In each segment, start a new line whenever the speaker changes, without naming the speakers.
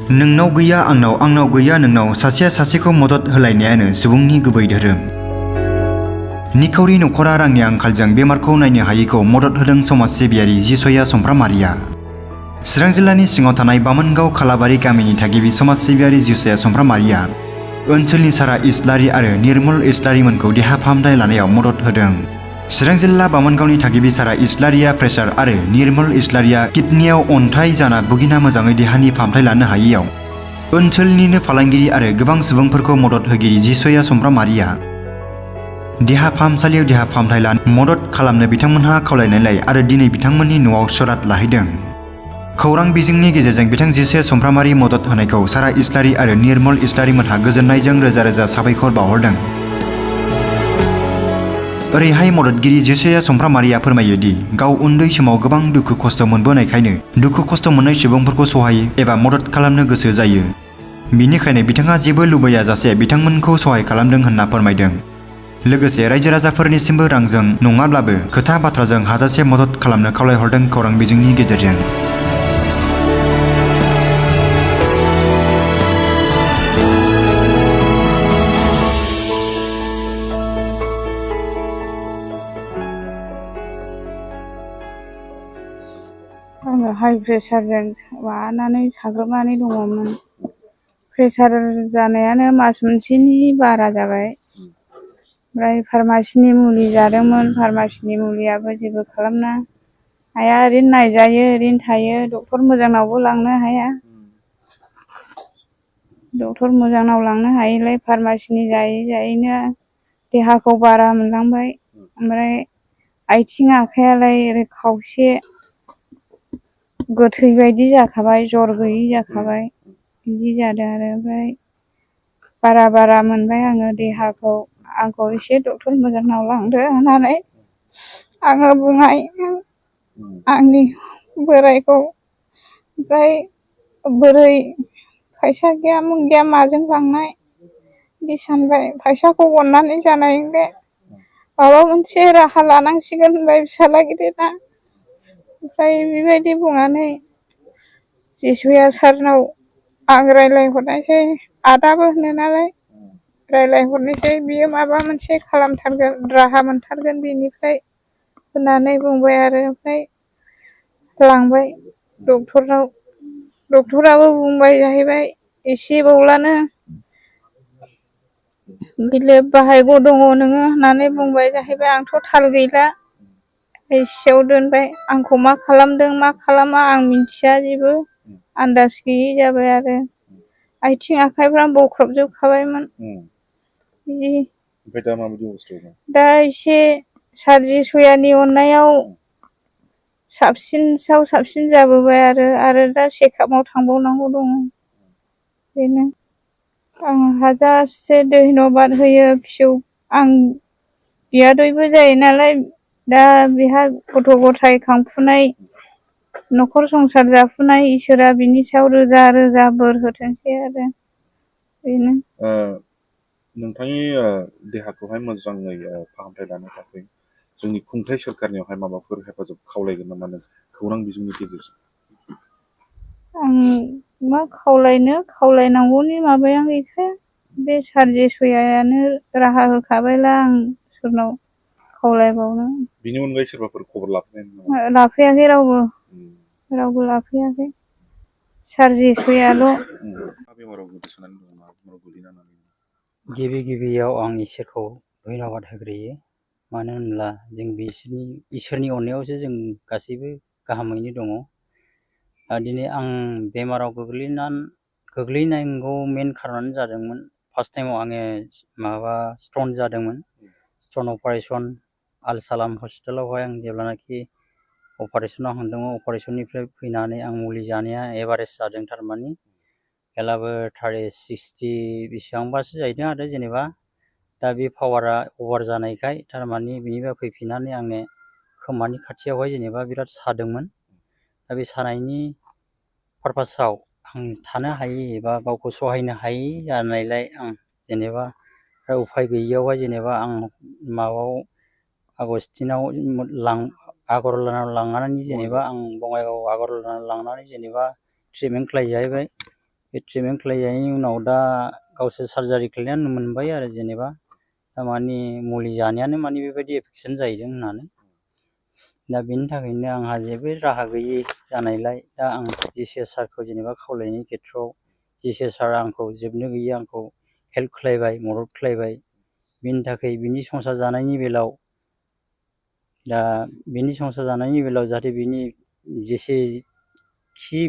नोंनाव गैया आंनाव गैया नोंनाव सासेया सासेखौ मदद होलायनायानो सुबुंनि गुबै धोरोम। निखावरि नखरा रांनि आंखालजों बेमारखौ नायनो हायैखौ मदद होदों समाज सिबियारि जिसया समफ्रामारिया। चिरां जिल्लानि सिङाव थानाय बामोनगाव खालाबारि गामिनि थागिबि समाज सिबियारि जिसया समफ्रामारिया ओनसोलनि सारा इस्लारि आरो निर्मल इस्लारिमोनखौ देहा फाहामथाय लानायाव मदद होदों। चिरां जिल्ला बामोनगावनि थागिबि सारा इस्लारिया प्रेसार आरो निर्मल इस्लारिया किडनियाव अन्थाइ जाना भुगिना मोजाङै देहानि फाहामथाय लानो हायैयाव ओनसोलनिनो फालांगिरि आरो गोबां सुबुंफोरखौ मदद होगिरि जिसया समफ्रामारिया देहा फाहामसालियाव देहा फाहामथाय लानो मदद खालामनो बिथांमोनहा खावलायनायलाय आरो दिनै बिथांमोननि न'आव सराद लाहैदों। खौरां बिजोंनि गेजेरजों बिथां जिसया समफ्रामारि मदद होनायखौ सारा इस्लारि आरो निर्मल इस्लारिमोनहा गोजोननायजों रोजा रोजा साबायखर बावहरदों। ओरैहाय मददगिरि जिसया समफ्रामारिया फोरमायो दि गाव उन्दै समाव गोबां दुखु खस्थ' मोनबोनायखायनो दुखु खस्थ' मोननाय सुबुंफोरखौ सहाय एबा मदद खालामनो गोसो जायो। बिनिखायनो बिथाङा जेबो लुबैया जासे बिथांमोनखौ सहाय खालामदों होनना फोरमायदों। लोगोसे रायजो राजाफोरनिसिमबो रांजों नङाब्लाबो खोथा बाथ्राजों हाजासे मदद खालामनो खावलायहरदों खौरां बिजोंनि गेजेरजों।
आङो हाइ प्रेसारजों माबानानै साग्लोबनानै दङमोन। प्रेसार जानायानो मास मोनसेनि बारा जाबाय। ओमफ्राय फार्मासिनि मुलि जादोंमोन। फार्मासिनि मुलियाबो जेबो खालामना हाया। ओरैनो नायजायो ओरैनो थायो। डक्टर मोजांनावबो लांनो हाया। डक्टर मोजांनाव लांनो हायिलाय फार्मासिनि जायै जायैनो देहाखौ बारा मोनलांबाय। ओमफ्राय आथिं आखायालाय ओरै खावसे गोथै बायदि जाखाबाय, जर गैयि जाखाबाय, बिदि जादों आरो। ओमफ्राय बारा मोनबाय आङो देहाखौ। आंखौ एसे डक्टर मोजांनाव लांदो होननानै आङो बुंबाय आंनि बोरायखौ। ओमफ्राय बोरै फैसा गैया मुं गैया माजों लांनाय बिदि सानबाय। फैसाखौ अननानै जानायले माबा मोनसे राहा लानांसिगोन होनबाय फिसाला गिदिरा। ओमफ्राय बेबायदि बुंनानै जिसुया सारनाव आं रायज्लायहरनायसै। आदाबो होनो नालाय रायज्लायहरनोसै। बियो माबा मोनसे खालामथारगोन, राहा मोनथारगोन बेनिफ्राय होननानै बुंबाय आरो। ओमफ्राय लांबाय डक्टरनाव। डक्टराबो बुंबाय जाहैबाय एसेबावलानो गिलिर बाहायग दङ नोङो होननानै बुंबाय जाहैबाय। आंथ' थाल गैला, एसेयाव दोनबाय। आंखौ मा खालामदों मा खालामा आं मिथिया, जेबो आन्दाज गैयि जाबाय आरो। आथिं आखाइफ्रा बख्रबजोबखाबायमोन। दा एसे सार जिसयानि अननायाव साबसिन जाबोबाय आरो दा चेकआपआव थांबावनांगौ दङ। बेनो आं हाजासे धन्यबाद होयो फिसौ। आं बियादैबो जायो नालाय, दा बेहा गथ' गथाय खांफुनाय, न'खर संसार जाफुनाय, इसोरा बिनि सायाव रोजा रोजा बोर होथोंसै आरो। बेनो
नोंथांनि देहाखौहाय मोजाङै फाहामथाय लानो थाखाय जोंनि खुंथाइ सोरखारनियावहाय माबाफोर हेफाजाब खावलायगोन नामा नों खौरां बिजोंनि गेजेरजों?
आं मा खावलायनांगौनि माबाया गैखाया। बे सार जिसयानो राहा होखाबायला, आं सोरनाव खावलायबावनो।
बिनि अनगायै सोरबाफोर खबर
लाफैयाखै रावबो लाफैयाखै। सार जिसयाल'।
गिबियाव आं इसोरखौ धन्यबाद होग्रोयो। मानो होनब्ला जों इसोरनि अननायावसो जों गासैबो गाहामैनो दङ। दिनै आं बेमाराव गोग्लैनांगौ मेन खारनानो जादोंमोन, फार्स्ट टाइमाव आङो स्टन जादोंमोन। स्टन अपारेसन आल सालाम हस्पिटालावहाय आं जेब्लानाखि अपारेसनाव थांदोंमोन, अपारेसननिफ्राय फैनानै आं मुलि जानाया एभारेज जादों। थारमानि हेलाबो 60 बेसेबांबासो जाहैदों आरो जेनेबा। दा बे पावारा अभार जानायखाय थारमानि बेनिफ्राय फैफिननानै आंनो खोमानि खाथियावहाय जेनेबा बिराद सादोंमोन। दा बे सानायनि पारपासाव आं थानो हायि एबा गावखौ सहायनो हायि जानायलाय आं जेनेबा उफाय गैयियावहाय जेनेबा आं आगस्टिनाव आगरतलायाव लांनानै जेनेबा आं बङाइगाव आगरतलायाव लांनानै जेनेबा ट्रिटमेन्ट खालायजाहैबाय। बे ट्रिटमेन्ट खालायजानायनि उनाव दा गावसोर सार्जारि खालायनानै मोनबाय आरो जेनेबा थारमाने मुलि जानायानो माने बेबायदि एफेक्सन जाहैदों होननानै। दा बेनि थाखायनो आंहा जेबो राहा गैयि जानायलाय दा आं जिसिएस सारखौ जेनेबा खावलायनायनि खेथ्रआव जिसिएस सारआ आंखौ जोबनो गैयै आंखौ हेल्प खालायबाय, मदद खालायबाय। बिनि थाखाय बिनि संसार जानायनि बेलायाव दा बिनि संसार जानायनि बेलायाव जाहाथे बिनि जेसेखि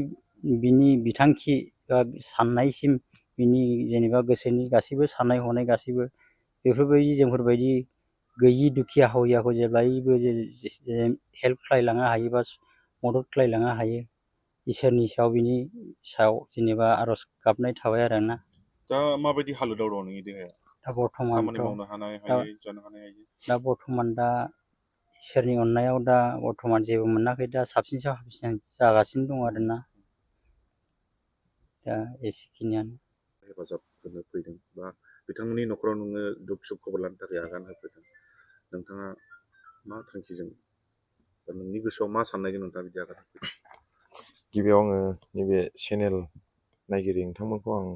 बिनि बिथांखि बा साननायसिम बिनि जेनेबा गोसोनि गासैबो साननाय हनाय गासैबो बेफोरबायदि जोंफोरबायदि गैयि दुखिया हावरियाखौ जेब्लायबो हेल्प खालायलांनो हायो बा मदद खालायलांनो हायो इसोरनि सायाव बिनि सायाव जेनेबा आर'ज गाबनाय थाबाय आरोना।
दा माबायदि हालोदाव दं नोंनि देहाया?
दा बर्थमान
खामानि मावनो हानाय हायै जानो हानाय हायै?
दा बर्थमान दा इसोरनि अननायाव दा बर्थमान जेबो मोनाखै, दा साबसिन सायाव हामसिन जागासिनो दं आरोना। दा एसेखिनियानो।
हेफाजाब होनो फैदों बा बिथांमोननि न'खराव नोङो दुख सुख खबर लानो थाखाय आगान होफैदों, नोंथाङा मा थांखिजों बा नोंनि गोसोआव मा साननायजों नोंथाङा बिदि आगान होफैदों?
गिबियाव आङो नैबे चेनेल नायगिरि नोंथांमोनखौ आं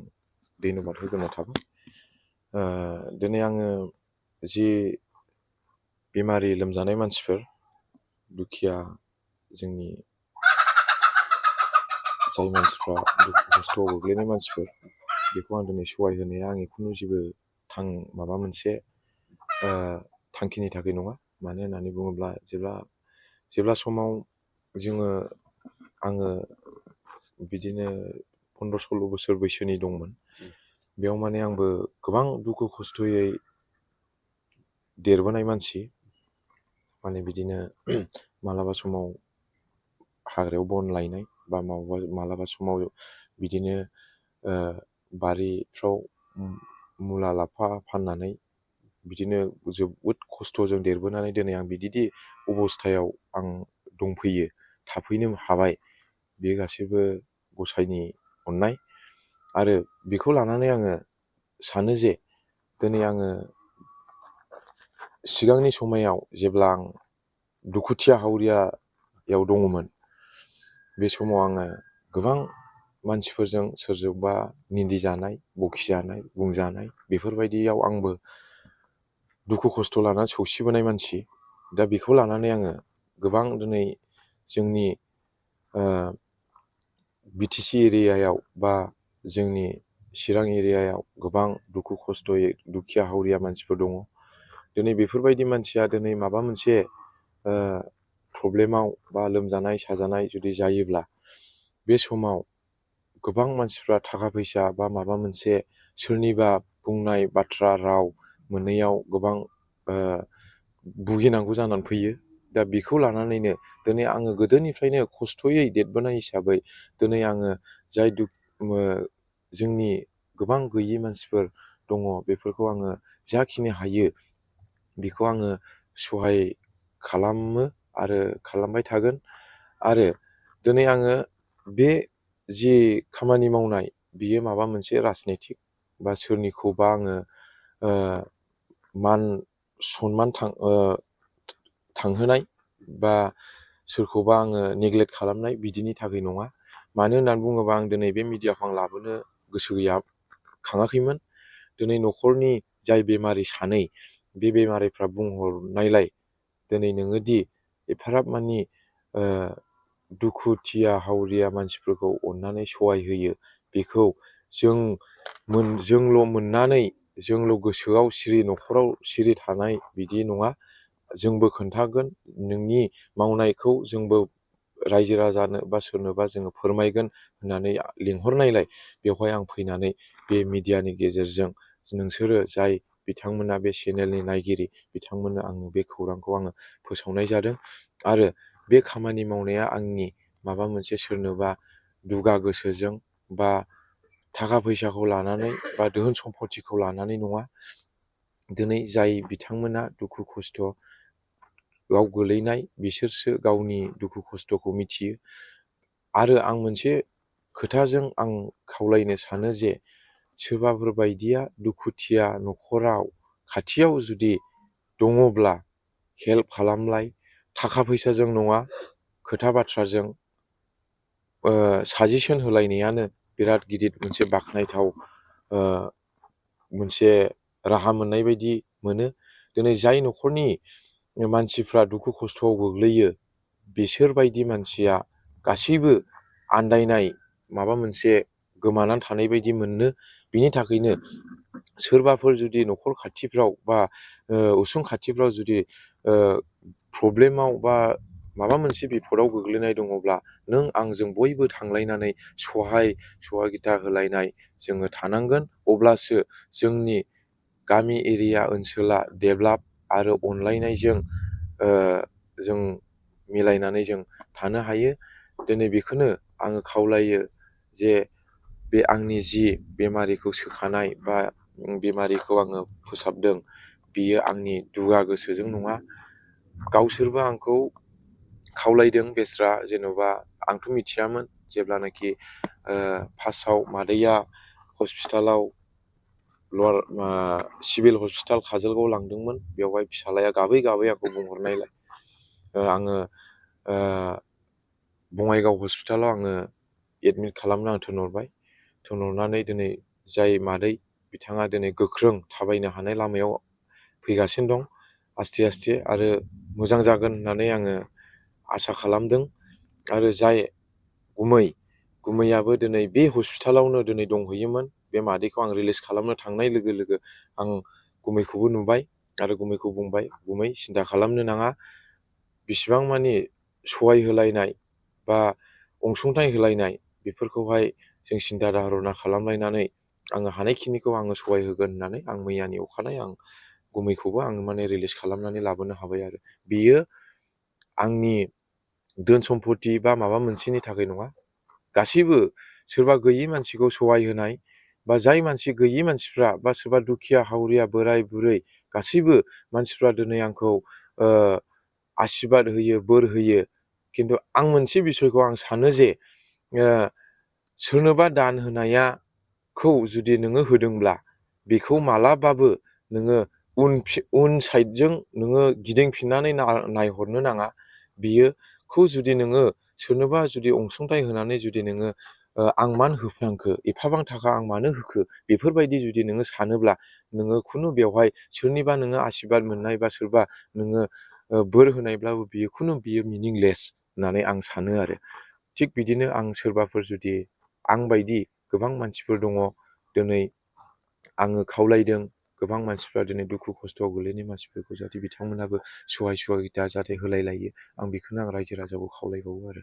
धन्यबाद होग्रोनाय थाबाय। दिनै आङो जि बेमारि लोमजानाय मानसिफोर, दुखिया जोंनि जाय मानसिफ्रा दुखु खस्थ'आव गोग्लैनाय मानसिफोर, बेखौ आं दिनै सहाय होनाया आंनि खुनु जेबो माबा मोनसे थांखिनि थाखाय नङा। मानो होननानै बुङोब्ला जेब्ला समाव आङो बिदिनो 15-16 बोसोर बैसोनि दंमोन, बेयाव माने आंबो गोबां दुखु खस्थ'यै देरबोनाय मानसि। माने बिदिनो मालाबा समाव हाग्रायाव बन लायनाय बा मालाबा समाव बिदिनो बारिफ्राव मुला लाफा फाननानै बिदिनो जोबोद खस्थ'जों देरबोनानै दिनै आं बिदि अबस्थायाव आं दंफैयो, थाफैनो हाबाय। बे गासैबो गसाइनि अननाय। आरो बेखौ लानानै आङो सानो जे दिनै आङो सिगांनि समायाव जेब्ला आं दुखुथिया हावरियायाव दङमोन, बे समाव आङो गोबां मानसिफोरजों सोरजोंबा निन्दिजानाय, बखिजानाय, बुंजानाय, बेफोरबायदियाव आंबो दुखु खस्थ' लानानै सौसिबोनाय मानसि। दा बेखौ लानानै आङो गोबां दिनै जोंनि बिटिसि एरियायाव बा जोंनि चिरां एरियायाव गोबां दुखु खस्थ'यै दुखिया हावरिया मानसिफोर दङ। दिनै बेफोरबायदि मानसिया दिनै माबा मोनसे प्रब्लेमाव बा लोमजानाय साजानाय जुदि जायोब्ला, बे समाव गोबां मानसिफ्रा थाखा फैसा बा माबा मोनसे सोरनिबा बुंनाय बाथ्रा राव मोनैयाव गोबां भुगिनांगौ जानानै फैयो। दा बेखौ लानानैनो दिनै आङो गोदोनिफ्रायनो खस्थ'यै देरबोनाय हिसाबै दिनै आङो जोंनि गोबां गैयि मानसिफोर दङ, बेफोरखौ आङो जाखिनि हायो बेखौ आङो सहाय खालामो आरो खालामबाय थागोन। आरो दिनै आङो बे जि खामानि मावनाय, बियो माबा मोनसे राजनितिक बा सोरनिखौबा आङो मान सनमान थांहोनाय बा सोरखौबा आङो नेग्लेक्ट खालामनाय बिदिनि थाखाय नङा। मानो होननानै बुङोबा आं दिनै बे मिडियाखौ आं लाबोनो गोसो खाङाखैमोन। दिनै न'खरनि जाय बेमारि सानै, बे बेमारिफ्रा बुंहरनायलाय दिनै नोङो दि एफाराब मानि दुखुथिया हावरिया मानसिफोरखौ अननानै सहाय होयो, बेखौ जोंल' मोननानै जोंल' गोसोआव सिरि, न'खराव सिरि थानाय बिदि नङा। जोंबो खोन्थागोन, नोंनि मावनायखौ जोंबो रायजो राजानो बा सोरनोबा जोङो फोरमायगोन होननानै लिंहरनायलाय बेवहाय आं फैनानै बे मिडियानि गेजेरजों नोंसोरो जाय बिथांमोना बे चेनेलनि नायगिरि, बिथांमोननो आङो बे खौरांखौ आङो फोसावनाय जादों। आरो बे खामानि मावनाया आंनि माबा मोनसे सोरनोबा दुगा गोसोजों बा थाखा फैसाखौ लानानै बा धोन सम्पतिखौ लानानै नङा। दिनै जाय बिथांमोना दुखु खस्थ'आव गोलैनाय, बिसोरसो गावनि दुखु खस्थ'खौ मिथियो। आरो आं मोनसे खोथाजों आं खावलायनो सानो जे सोरबाफोर बायदिया दुखुथिया न'खराव खाथियाव जुदि दङब्ला हेल्प खालामलाय, थाखा फैसाजों नङा, खोथा बाथ्राजों साजेसन होलायनायानो बिराद गिदिर मोनसे बाख्नायथाव मोनसे राहा मोननाय बायदि मोनो। दिनै जाय न'खरनि मानसिफ्रा दुखु खस्थ'आव गोग्लैयो बिसोरबायदि मानसिया गासैबो आन्दायनाय माबा मोनसे गोमानानै थानाय बायदि मोनो। बिनि थाखायनो सोरबाफोर जुदि न'खर खाथिफ्राव बा उसुं खाथिफ्राव जुदि प्रब्लेमाव बा माबा मोनसे बिपदाव गोग्लैनाय दङब्ला नों आंजों बयबो थांलायनानै सहायगिता होलायनाय जोङो थानांगोन। अब्लासो जोंनि गामि एरिया ओनसोला डेभेलप आरो अनलायनायजों जों मिलायनानै जों थानो हायो। दिनै बेखौनो आङो खावलायो जे बे आंनि जि बेमारिखौ सोखानाय बा बेमारिखौ आङो फोसाबदों बियो आंनि दुगा गोसोजों नङा। गावसोरबो आंखौ खावलायदों बेस्रा, जेन'बा आंथ' मिथियामोन जेब्लानाखि फार्स्टआव मादैया हस्पिटालाव सिभिल हस्पिटाल काजलगावआव लांदोंमोन। बेवहाय फिसालाया गाबै गाबै आंखौ बुंहरनायलाय आङो बङाइगाव हस्पिटालाव आङो एडमिट खालामनो आं थिनहरबाय। थिनहरनानै दिनै जाय मादै बिथाङा दिनै गोख्रों थाबायनो हानाय लामायाव फैगासिनो दं आस्थे आस्थे, आरो मोजां जागोन होननानै आङो आसा खालामदों। आरो जाय गुमैयाबो दिनै बे हस्पिटालावनो दिनै दंहैयोमोन। बे मादैखौ आं रिलिज खालामनो थांनाय लोगो लोगो आं गुमैखौबो नुबाय आरो गुमैखौ बुंबाय, गुमै सिन्था खालामनो नाङा, बिसिबां मानि सहाय होलायनाय बा अनसुंथाइ होलायनाय बेफोरखौहाय जों सिन्था धारना खालामलायनानै आङो हानायखिनिखौ आङो सहाय होगोन होननानै आं मैयानि अखानायै आं गुमैखौबो आङो माने रिलिज खालामनानै लाबोनो हाबाय। आरो बियो आंनि धोन सम्पति बा माबा मोनसेनि थाखाय नङा। गासैबो सोरबा गैयि मानसिखौ सहाय होनाय बा जाय मानसि गैयि मानसिफ्रा बा सोरबा दुखिया हावरिया बोराय बुरै गासैबो मानसिफ्रा दिनै आंखौ आसिरबाद होयो, बोर होयो। खिन्थु आं मोनसे बिसयखौ आं सानो जे सोरनोबा दान होनायखौ जुदि नोङो होदोंब्ला बेखौ मालाबाबो नोङो उन साइडजों नोङो गिदिंफिननानै नायहरनो नाङा। बियोखौ जुदि नोङो सोरनोबा जुदि अनसुंथाइ होनानै जुदि नोङो आं मानो होफ्लांखो, एफाबां थाखा आं मानो होखो, बेफोरबायदि जुदि नोङो सानोब्ला नोङो खुनु बेवहाय सोरनिबा नोङो आसिरबाद मोननाय बा सोरबा नोङो बोर होनायब्लाबो बियो मिनिंलेस होननानै आं सानो। आरो थिग बिदिनो आं सोरबाफोर जुदि आं बायदि गोबां मानसिफोर दङ दिनै आङो खावलायदों, गोबां मानसिफ्रा दिनै दुखु खस्थ'आव गोलैनाय मानसिफोरखौ जाहाथे बिथांमोनाबो सहायगिता जाहाथे होलाय लायो, आं बेखौनो आं रायजो राजाखौ खावलायबावो। आरो